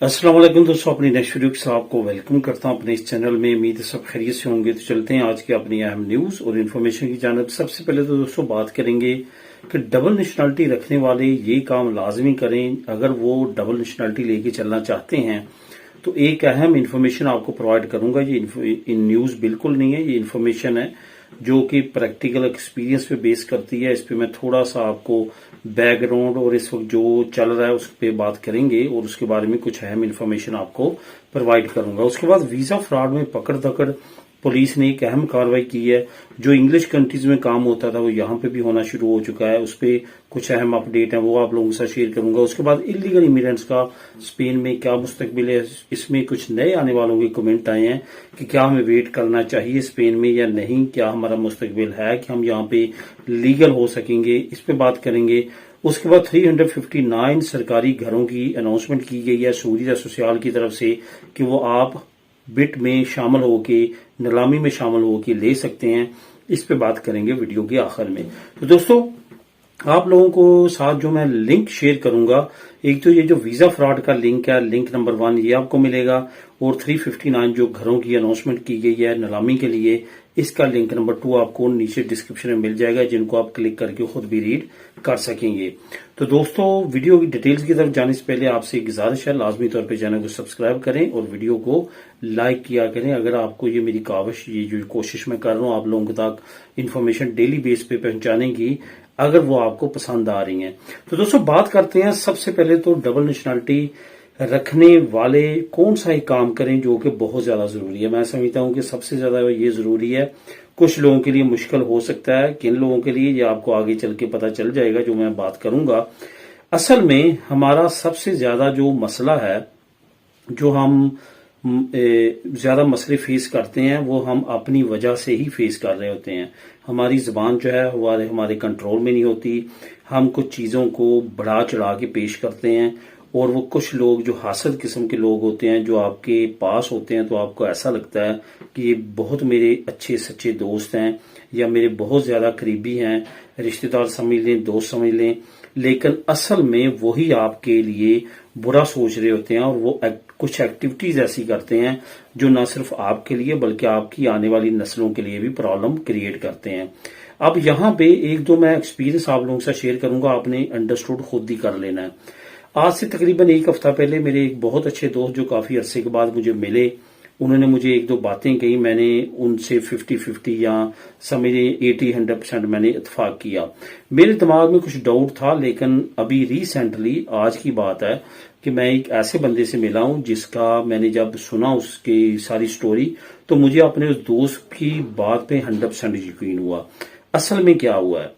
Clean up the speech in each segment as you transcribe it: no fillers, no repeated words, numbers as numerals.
अस्सलाम वालेकुम दोस्तों, अपनी नेक्स्ट वीडियो के साथ आपको वेलकम करता हूं अपने इस चैनल में। उम्मीद है सब खैरियत से होंगे। तो चलते हैं आज की अपनी अहम न्यूज और इन्फॉर्मेशन की जानिब। सबसे पहले तो दोस्तों बात करेंगे कि डबल नेशनलिटी रखने वाले ये काम लाजमी करें अगर वो डबल नेशनलिटी लेके चलना चाहते हैं। तो एक अहम इन्फॉर्मेशन आपको प्रोवाइड करूंगा। ये न्यूज बिल्कुल नहीं है, ये इन्फॉर्मेशन है जो कि प्रैक्टिकल एक्सपीरियंस पे बेस करती है। इस पे मैं थोड़ा सा आपको बैकग्राउंड और इस वक्त जो चल रहा है उस पे बात करेंगे और उसके बारे में कुछ अहम इन्फॉर्मेशन आपको प्रोवाइड करूंगा। उसके बाद वीजा फ्रॉड में पकड़ दकड़ पुलिस ने एक अहम कार्रवाई की है। जो इंग्लिश कंट्रीज में काम होता था वो यहाँ पे भी होना शुरू हो चुका है। उस पर कुछ अहम अपडेट है, वो आप लोगों के साथ शेयर करूंगा। उसके बाद इलीगल इमिग्रेंट्स का स्पेन में क्या मुस्तकबिल है, इसमें कुछ नए आने वालों के कमेंट आए हैं कि क्या हमें वेट करना चाहिए स्पेन में या नहीं, क्या हमारा मुस्तकबिल है कि हम यहाँ पे लीगल हो सकेंगे, इस पे बात करेंगे। उसके बाद 359 सरकारी घरों की अनाउंसमेंट की गई है सूरीजा सोशल की तरफ से कि वो आप बिट में शामिल होके, नीलामी में शामिल होके ले सकते हैं। इस पे बात करेंगे वीडियो के आखिर में। तो दोस्तों आप लोगों को साथ जो मैं लिंक शेयर करूंगा, एक तो ये जो वीजा फ्रॉड का लिंक है, लिंक नंबर 1 ये आपको मिलेगा, और 359 जो घरों की अनाउंसमेंट की गई है नीलामी के लिए, इसका लिंक नंबर 2 आपको नीचे डिस्क्रिप्शन में मिल जाएगा, जिनको आप क्लिक करके खुद भी रीड कर सकेंगे। तो दोस्तों वीडियो की डिटेल्स की तरफ जाने से पहले आपसे एक गुजारिश है, लाजमी तौर पे चैनल को सब्सक्राइब करें और वीडियो को लाइक किया करें। अगर आपको ये मेरी काविश, ये जो कोशिश मैं कर रहा हूँ आप लोगों तक इन्फॉर्मेशन डेली बेस पे पहुंचाने की, अगर वो आपको पसंद आ रही हैं। तो दोस्तों बात करते हैं सबसे पहले तो डबल नेशनलिटी रखने वाले कौन सा ही काम करें जो कि बहुत ज्यादा जरूरी है। मैं समझता हूं कि सबसे ज्यादा ये जरूरी है। कुछ लोगों के लिए मुश्किल हो सकता है, किन लोगों के लिए ये आपको आगे चल के पता चल जाएगा जो मैं बात करूंगा। असल में हमारा सबसे ज्यादा जो मसला है, जो हम ज्यादा मसले फेस करते हैं, वो हम अपनी वजह से ही फेस कर रहे होते हैं। हमारी जुबान जो है हमारे कंट्रोल में नहीं होती। हम कुछ चीजों को बढ़ा चढ़ा के पेश करते हैं, और वो कुछ लोग जो हासद किस्म के लोग होते हैं जो आपके पास होते हैं, तो आपको ऐसा लगता है कि ये बहुत मेरे अच्छे सच्चे दोस्त हैं या मेरे बहुत ज्यादा करीबी हैं, रिश्तेदार समझ लें, दोस्त समझ लें, लेकिन असल में वही आपके लिए बुरा सोच रहे होते हैं। और वो कुछ एक्टिविटीज ऐसी करते हैं जो न सिर्फ आपके लिए बल्कि आपकी आने वाली नस्लों के लिए भी प्रॉब्लम क्रिएट करते हैं। अब यहाँ पे एक दो मैं एक्सपीरियंस आप लोगों के साथ शेयर करूंगा, आपने अंडरस्टूड खुद ही कर लेना है। आज से तकरीबन एक हफ्ता पहले मेरे एक बहुत अच्छे दोस्त जो काफी अरसे के बाद मुझे मिले, उन्होंने मुझे एक दो बातें कही। मैंने उनसे 50-50 या समझे 80-100% मैंने इत्तेफाक किया। मेरे दिमाग में कुछ डाउट था, लेकिन अभी रिसेंटली आज की बात है कि मैं एक ऐसे बंदे से मिला हूं जिसका मैंने जब सुना उसकी सारी स्टोरी, तो मुझे अपने उस दोस्त की बात पे 100% यकीन हुआ। असल में क्या हुआ है,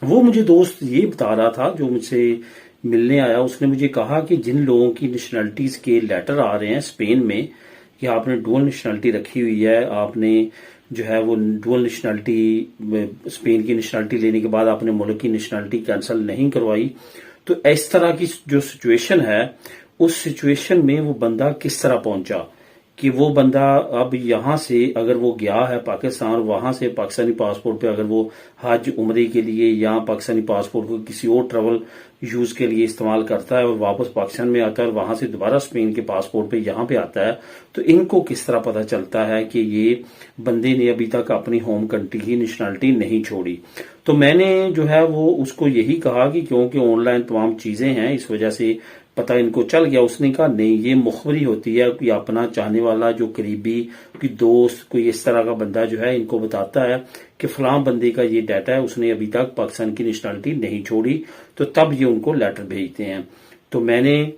वो मुझे दोस्त ये बता रहा था जो मुझसे मिलने आया। उसने मुझे कहा कि जिन लोगों की नेशनलिटीज के लेटर आ रहे हैं स्पेन में कि आपने डुअल नेशनलिटी रखी हुई है, आपने जो है वो डुअल नेशनलिटी, स्पेन की नेशनलिटी लेने के बाद आपने मुल्क की नेशनलिटी कैंसिल नहीं करवाई, तो इस तरह की जो सिचुएशन है, उस सिचुएशन में वो बंदा किस तरह पहुंचा कि वो बंदा अब यहां से अगर वो गया है पाकिस्तान, वहां से पाकिस्तानी पासपोर्ट पे अगर वो हज उम्रे के लिए या पाकिस्तानी पासपोर्ट को किसी और ट्रेवल यूज के लिए इस्तेमाल करता है और वापस पाकिस्तान में आता है और वहां से दोबारा स्पेन के पासपोर्ट पे यहां पे आता है, तो इनको किस तरह पता चलता है कि ये बंदे ने अभी तक अपनी होम कंट्री की नेशनलिटी नहीं छोड़ी। तो मैंने जो है वो उसको यही कहा कि क्योंकि ऑनलाइन तमाम चीजें हैं इस वजह से पता इनको चल गया। उसने कहा नहीं, ये मुखबरी होती है, कोई अपना चाहने वाला जो करीबी, कोई दोस्त, कोई इस तरह का बंदा जो है इनको बताता है कि फलां बंदे का ये डाटा है, उसने अभी तक पाकिस्तान की नेशनलिटी नहीं छोड़ी, तो तब ये उनको लेटर भेजते हैं। तो मैंने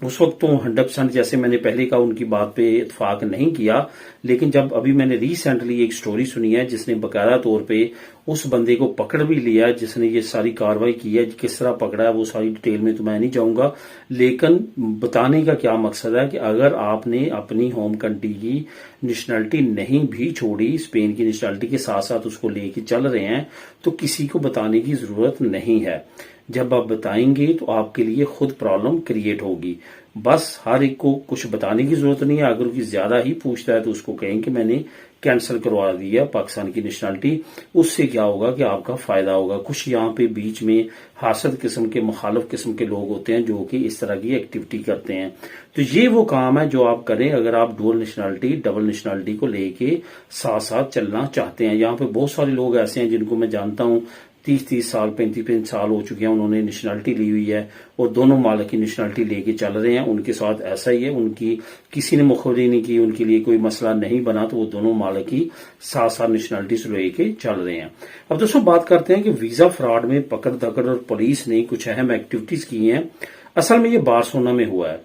उस वक्त तो 100% जैसे मैंने पहले कहा उनकी बात पे इत्तेफाक नहीं किया, लेकिन जब अभी मैंने रिसेंटली एक स्टोरी सुनी है जिसने बकायदा तौर पे उस बंदे को पकड़ भी लिया जिसने ये सारी कार्रवाई की है, किस तरह पकड़ा है वो सारी डिटेल में तो मैं नहीं जाऊंगा, लेकिन बताने का क्या मकसद है कि अगर आपने अपनी होम कंट्री की नेशनलिटी नहीं भी छोड़ी, स्पेन की नेशनलिटी के साथ साथ उसको लेके चल रहे हैं, तो किसी को बताने की जरूरत नहीं है। जब आप बताएंगे तो आपके लिए खुद प्रॉब्लम क्रिएट होगी। बस हर एक को कुछ बताने की जरूरत नहीं है। अगर कोई ज्यादा ही पूछता है तो उसको कहें कि मैंने कैंसिल करवा दी है पाकिस्तान की नेशनलिटी। उससे क्या होगा कि आपका फायदा होगा। कुछ यहाँ पे बीच में हासद किस्म के, मुखालिफ किस्म के लोग होते हैं जो कि इस तरह की एक्टिविटी करते हैं। तो ये वो काम है जो आप करें अगर आप डुअल नेशनलिटी, डबल नेशनलिटी को लेके साथ साथ चलना चाहते हैं। यहाँ पे बहुत सारे लोग ऐसे हैं जिनको मैं जानता हूँ 30-30 साल, 35-35 साल हो चुके हैं, उन्होंने नेशनलिटी ली हुई है और दोनों मालिक की नेशनलिटी लेके चल रहे हैं। उनके साथ ऐसा ही है, उनकी किसी ने मुखबरी नहीं की, उनके लिए कोई मसला नहीं बना, तो वो दोनों मालिक की साथ साथ नेशनलिटी लेके चल रहे हैं। अब दोस्तों बात करते हैं कि वीजा फ्रॉड में पकड़ दकड़ और पुलिस ने कुछ अहम एक्टिविटीज की हैं। असल में ये बार्सिलोना में हुआ है।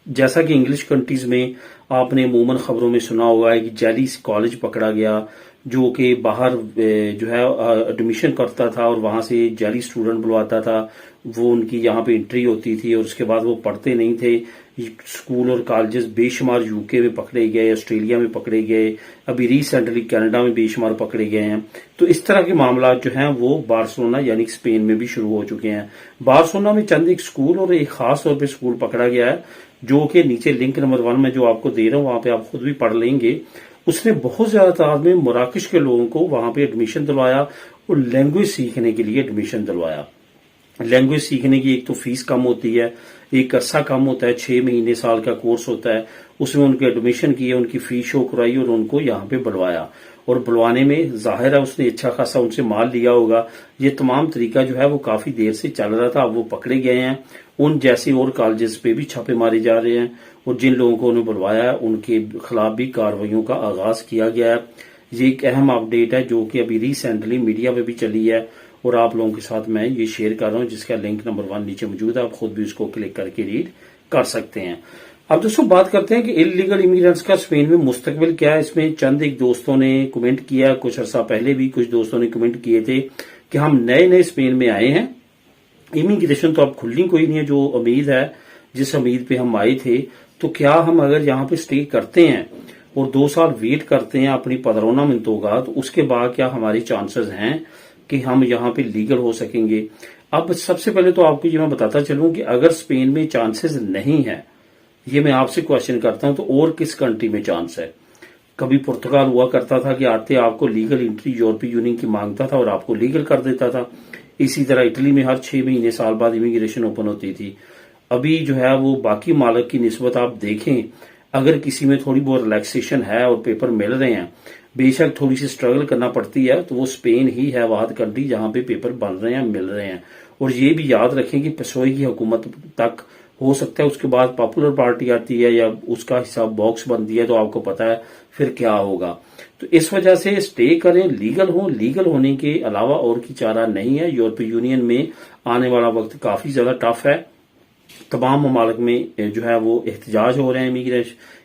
जैसा कि इंग्लिश कंट्रीज में आपने अमूमन खबरों में सुना होगा है कि जैली कॉलेज पकड़ा गया जो कि बाहर जो है एडमिशन करता था और वहां से जैली स्टूडेंट बुलवाता था। वो उनकी यहाँ पे एंट्री होती थी और उसके बाद वो पढ़ते नहीं थे। स्कूल और कॉलेजेस बेशुमार यूके में पकड़े गए, ऑस्ट्रेलिया में पकड़े गए, अभी रिसेंटली कनाडा में बेशुमार पकड़े गए हैं। तो इस तरह के मामला जो हैं वो बार्सिलोना यानी स्पेन में भी शुरू हो चुके हैं। बार्सिलोना में चंद एक स्कूल और एक खास तौर पे स्कूल पकड़ा गया है जो कि नीचे लिंक नंबर 1 में जो आपको दे रहा हूं वहां पे आप खुद भी पढ़ लेंगे। उसने बहुत ज्यादा तादाद में मराकश के लोगों को वहां पे एडमिशन दिलवाया और लैंग्वेज सीखने के लिए एडमिशन दिलवाया। लैंग्वेज सीखने की एक तो फीस कम होती है, एक अरसा कम होता है, 6 महीने साल का कोर्स होता है। उसमें उनके एडमिशन किए, उनकी फीस शो कराई और उनको यहाँ पे बुलवाया। और बुलवाने में जाहिर है उसने अच्छा खासा उनसे माल लिया होगा। ये तमाम तरीका जो है वो काफी देर से चल रहा था। अब वो पकड़े गए हैं। उन जैसे और कॉलेजेस पे भी छापे मारे जा रहे हैं और जिन लोगों को उन्हें बुलवाया उनके खिलाफ भी कार्रवाइयों का आगाज किया गया है। ये एक अहम अपडेट है जो कि अभी रिसेंटली मीडिया में भी चली है और आप लोगों के साथ मैं ये शेयर कर रहा हूं, जिसका लिंक नंबर 1 नीचे मौजूद है। आप खुद भी उसको क्लिक करके रीड कर सकते हैं। अब दोस्तों बात करते हैं कि इलीगल इमिग्रेंट्स का स्पेन में मुस्तकबिल क्या है। इसमें चंद एक दोस्तों ने कमेंट किया, कुछ अर्सा पहले भी कुछ दोस्तों ने कमेंट किए थे कि हम नए नए स्पेन में आए हैं, इमिग्रेशन तो अब खुलनी कोई नहीं है। जो उम्मीद है, जिस उम्मीद पे हम आए थे, तो क्या हम अगर यहाँ पे स्टे करते हैं और 2 साल वेट करते हैं अपनी पदरोना मिनतोगा, तो उसके बाद क्या हमारे चांसेस हैं कि हम यहाँ पे लीगल हो सकेंगे। अब सबसे पहले तो आपको ये मैं बताता चलूं कि अगर स्पेन में चांसेस नहीं है, ये मैं आपसे क्वेश्चन करता हूं, तो और किस कंट्री में चांस है। कभी पुर्तगाल हुआ करता था कि आते आपको लीगल एंट्री यूरोपीय यूनियन की मांगता था और आपको लीगल कर देता था। इसी तरह इटली में हर 6 महीने साल बाद इमिग्रेशन ओपन होती थी। अभी जो है वो बाकी मालिक की निस्बत आप देखें, अगर किसी में थोड़ी बहुत रिलैक्सेशन है और पेपर मिल रहे हैं, बेशक थोड़ी सी स्ट्रगल करना पड़ती है, तो वो स्पेन ही है वाहद कंट्री जहां पे पेपर बन रहे हैं, मिल रहे हैं। और ये भी याद रखें कि पसोई की हुकूमत तक हो सकता है उसके बाद पॉपुलर पार्टी आती है या उसका हिसाब बॉक्स बनती है, तो आपको पता है फिर क्या होगा। तो इस वजह से स्टे करें, लीगल हो। लीगल होने के अलावा और की चारा नहीं है। यूरोपीय यूनियन में आने वाला वक्त काफी ज्यादा टफ है। तमाम ममालिक में जो है वो एहतजाज हो रहे हैं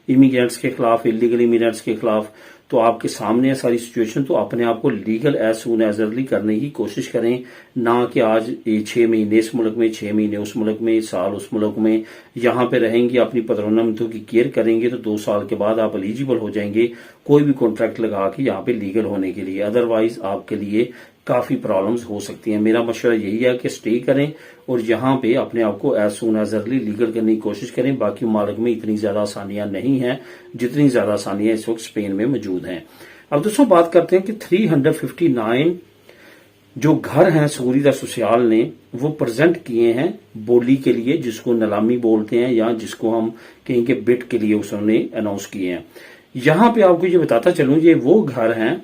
इमिग्रेंट्स के खिलाफ, इलीगल इमिग्रेंट्स के खिलाफ। तो आपके सामने है सारी सिचुएशन, तो अपने आप को legal as soon as early करने की कोशिश करें, ना कि आज 6 महीने इस मुल्क में, 6 महीने उस मुल्क में, साल उस मुल्क में। यहाँ पे रहेंगे, अपनी पदरोना मिनतों की केयर करेंगे तो 2 साल के बाद आप एलिजिबल हो जाएंगे कोई भी कॉन्ट्रैक्ट लगा के यहाँ पे लीगल होने के लिए। अदरवाइज आपके लिए काफी प्रॉब्लम्स हो सकती हैं। मेरा मशवरा यही है कि स्टे करें और यहाँ पे अपने आप को as soon as early legal करने की कोशिश करें। बाकी मालिक में इतनी ज्यादा आसानियां नहीं हैं जितनी ज्यादा आसानियां इस वक्त स्पेन में मौजूद हैं। अब दोस्तों बात करते हैं कि 359 जो घर हैं सूरीदा सोशल ने वो प्रेजेंट किए हैं बोली के लिए, जिसको नीलामी बोलते हैं या जिसको हम कहें कि बिड के लिए उसने अनाउंस किए हैं। यहाँ पे आपको ये बताता चलूं, ये वो घर हैं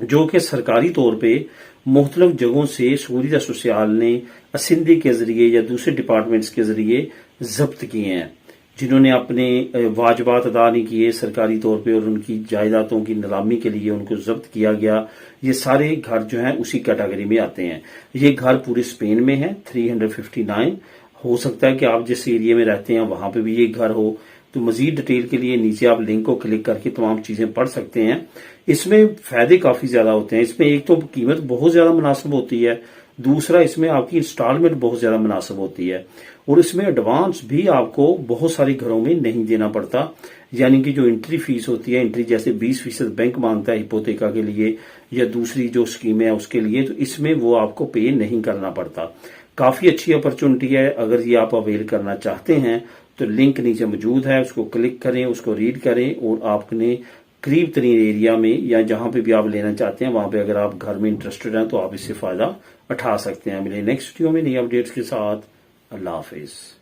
जो कि सरकारी तौर पे मुख्तलिफ जगहों से सूरीदा सोशल ने असिंदी के जरिए या दूसरे डिपार्टमेंट्स के जरिए जब्त किए हैं, जिन्होंने अपने वाजबात अदा नहीं किए सरकारी तौर पे और उनकी जायदादों की नीलामी के लिए उनको जब्त किया गया। ये सारे घर जो हैं उसी कैटेगरी में आते हैं। ये घर पूरे स्पेन में है 359। हो सकता है कि आप जिस एरिया में रहते हैं वहां पे भी ये घर हो। तो मजीद डिटेल के लिए नीचे आप लिंक को क्लिक करके तमाम चीजें पढ़ सकते हैं। इसमें फायदे काफी ज्यादा होते हैं। इसमें एक तो कीमत बहुत ज्यादा मुनासिब होती है, दूसरा इसमें आपकी इंस्टॉलमेंट बहुत ज्यादा मुनासिब होती है और इसमें एडवांस भी आपको बहुत सारे घरों में नहीं देना पड़ता। यानी कि जो एंट्री फीस होती है, एंट्री जैसे 20% बैंक मांगता है हिपोथेका के लिए या दूसरी जो स्कीम है उसके लिए, तो इसमें वो आपको पे नहीं करना पड़ता। काफी अच्छी अपॉर्चुनिटी है। अगर ये आप अवेल करना चाहते हैं तो लिंक नीचे मौजूद है, उसको क्लिक करें, उसको रीड करें और आपने قریب ترین ایریا میں یا جہاں پہ بھی آپ لینا چاہتے ہیں وہاں پہ اگر آپ گھر میں انٹرسٹڈ ہیں تو آپ اس سے فائدہ اٹھا سکتے ہیں. ملیں نیکسٹ ویڈیو میں نئی اپڈیٹس کے ساتھ. اللہ حافظ.